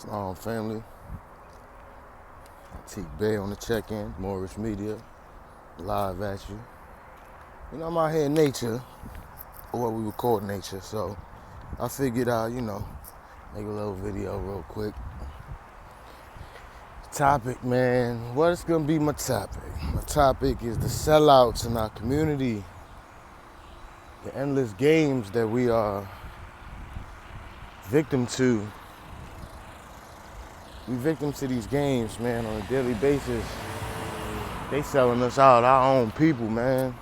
Family, Atiq Bey on the check-in, Moorish Media, live at you. I'm out here in nature, or what we would call nature, so I figured I'd, make a little video real quick. Topic, man, what's gonna be my topic? My topic is the sellouts in our community, the endless games that we are victim to. We victims to these games, man, on a daily basis. They selling us out, our own people, man.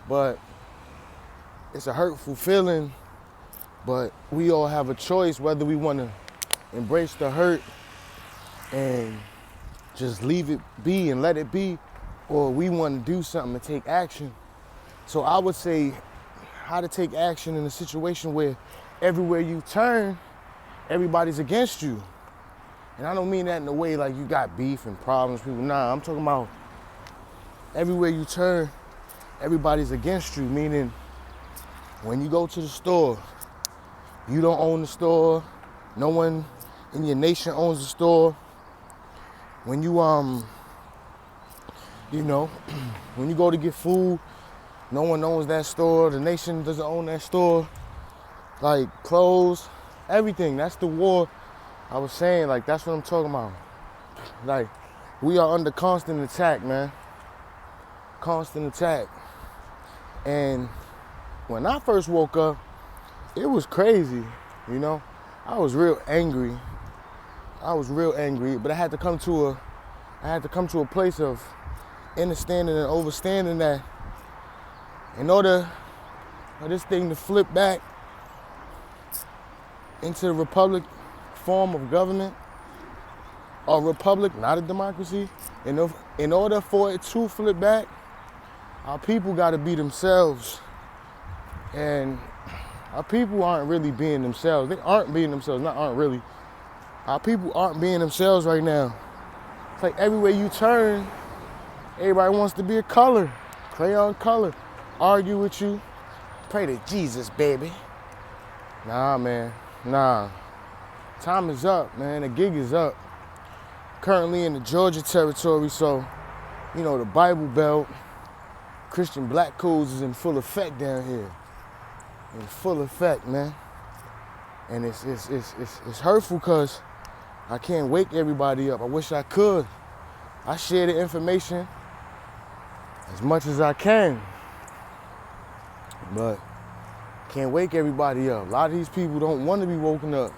But it's a hurtful feeling, but we all have a choice whether we want to embrace the hurt and just leave it be and let it be, or we want to do something and take action. So I would say how to take action in a situation where everywhere you turn, everybody's against you. And I don't mean that in a way like you got beef and problems, people. Nah, I'm talking about everywhere you turn, everybody's against you. Meaning, when you go to the store, you don't own the store. No one in your nation owns the store. When you when you go to get food, no one owns that store. The nation doesn't own that store. Like clothes, everything. That's the war. I was saying, like, that's what I'm talking about. Like, we are under constant attack, man. Constant attack. And when I first woke up, it was crazy, I was real angry. But I had to come to a place of understanding and overstanding that in order for this thing to flip back into the republic form of government, a republic, not a democracy, in order for it to flip back, our people got to be themselves. And our people aren't really being themselves. They aren't being themselves, not aren't really. Our people aren't being themselves right now. It's like everywhere you turn, everybody wants to be a color, crayon color, argue with you, pray to Jesus, baby. Nah, man, nah. Time is up, man. The gig is up. Currently in the Georgia territory, so, the Bible Belt, Christian black codes is in full effect down here. In full effect, man. And it's hurtful because I can't wake everybody up. I wish I could. I share the information as much as I can, but can't wake everybody up. A lot of these people don't want to be woken up.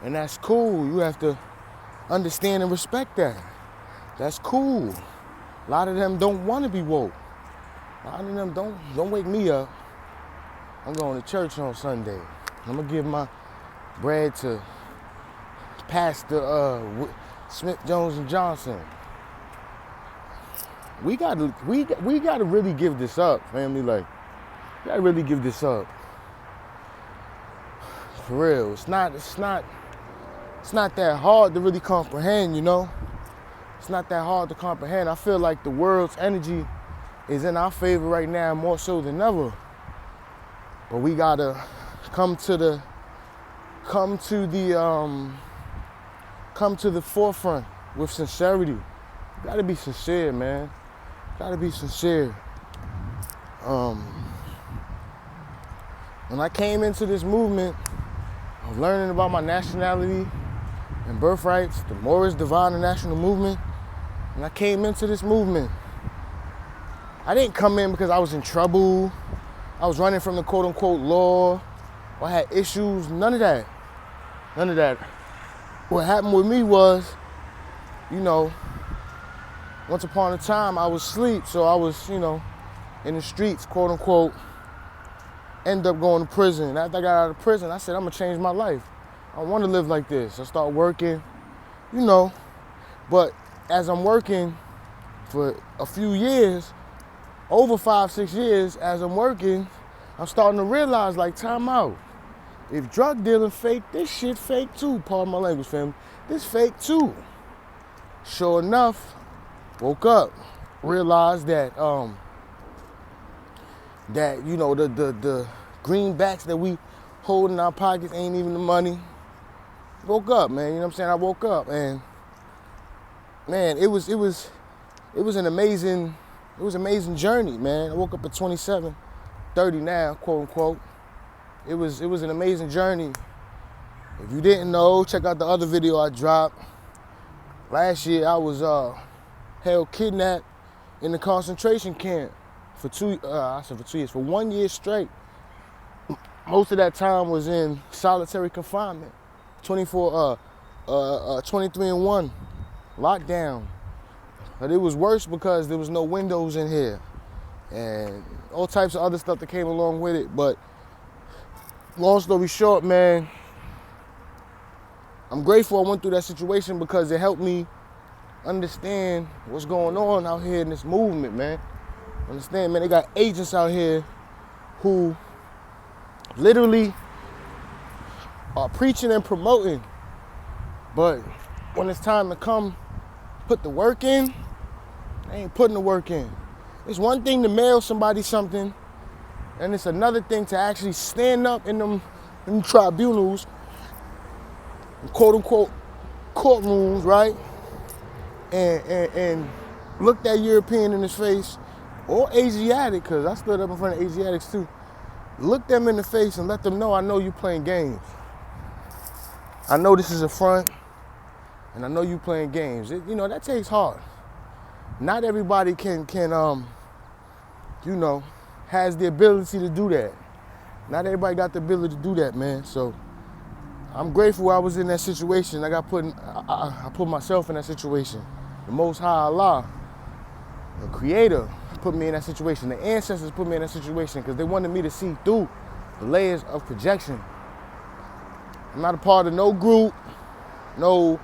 And that's cool. You have to understand and respect that. That's cool. A lot of them don't want to be woke. A lot of them don't wake me up. I'm going to church on Sunday. I'm gonna give my bread to Pastor Smith, Jones, and Johnson. We gotta really give this up, family. Like, we gotta really give this up. For real. It's not that hard to really comprehend, It's not that hard to comprehend. I feel like the world's energy is in our favor right now more so than ever. But we gotta come to the forefront with sincerity. Gotta be sincere, man. Gotta be sincere. When I came into this movement of learning about my nationality and birthrights, the Moorish Divine and National Movement, and I came into this movement, I didn't come in because I was in trouble. I was running from the quote-unquote law, or I had issues, none of that. None of that. What happened with me was, once upon a time I was asleep, so I was, in the streets, quote-unquote, end up going to prison. After I got out of prison, I said, I'm gonna change my life. I want to live like this. I start working, but as I'm working for a few years, over 5-6 years, as I'm working, I'm starting to realize, like, time out. If drug dealing fake, this shit fake too. Pardon my language, fam. This fake too. Sure enough, woke up, realized that the greenbacks that we hold in our pockets ain't even the money. woke up, man. You know what I'm saying? I woke up, and man, it was an amazing journey, man. I woke up at 27, 30 now, quote unquote. It was an amazing journey. If you didn't know, check out the other video I dropped. Last year I was held kidnapped in the concentration camp for 1 year straight. Most of that time was in solitary confinement, 23-1 lockdown. But it was worse because there was no windows in here and all types of other stuff that came along with it. But long story short, man, I'm grateful I went through that situation because it helped me understand what's going on out here in this movement, man. Understand, man, they got agents out here who literally are preaching and promoting, but when it's time to come put the work in, they ain't putting the work in. It's one thing to mail somebody something, and it's another thing to actually stand up in them tribunals, quote unquote courtrooms, right? And look that European in his face, or Asiatic, because I stood up in front of Asiatics too. Look them in the face and let them know, I know you playing games. I know this is a front, and I know you playing games. That takes heart. Not everybody can has the ability to do that. Not everybody got the ability to do that, man. So I'm grateful I was in that situation. I put myself in that situation. The Most High Allah, the Creator, put me in that situation. The ancestors put me in that situation because they wanted me to see through the layers of projection. I'm not a part of no group, no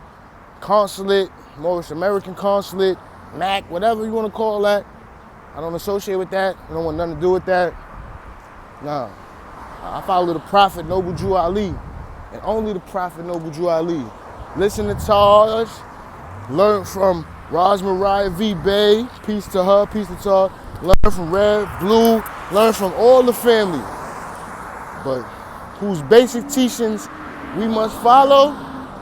consulate, Moorish American consulate, MAC, whatever you want to call that. I don't associate with that. I don't want nothing to do with that. Nah. I follow the Prophet Noble Drew Ali, and only the Prophet Noble Drew Ali. Listen to Taj, learn from Raj Mariah V. Bey, peace to her, peace to Taj. Learn from Red, Blue, learn from all the family. But whose basic teachings we must follow?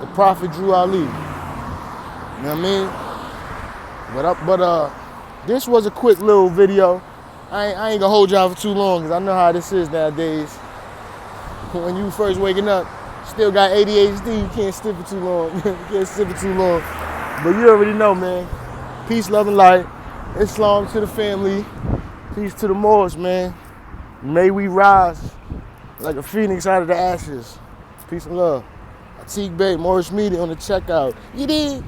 The Prophet Drew Ali. You know what I mean? But this was a quick little video. I ain't gonna hold y'all for too long because I know how this is nowadays. When you first waking up, still got ADHD, you can't sit for too long. But you already know, man. Peace, love, and light. Islam to the family. Peace to the Moors, man. May we rise like a phoenix out of the ashes. Peace and love. Atiq Bey, Moorish Media on the checkout. You did.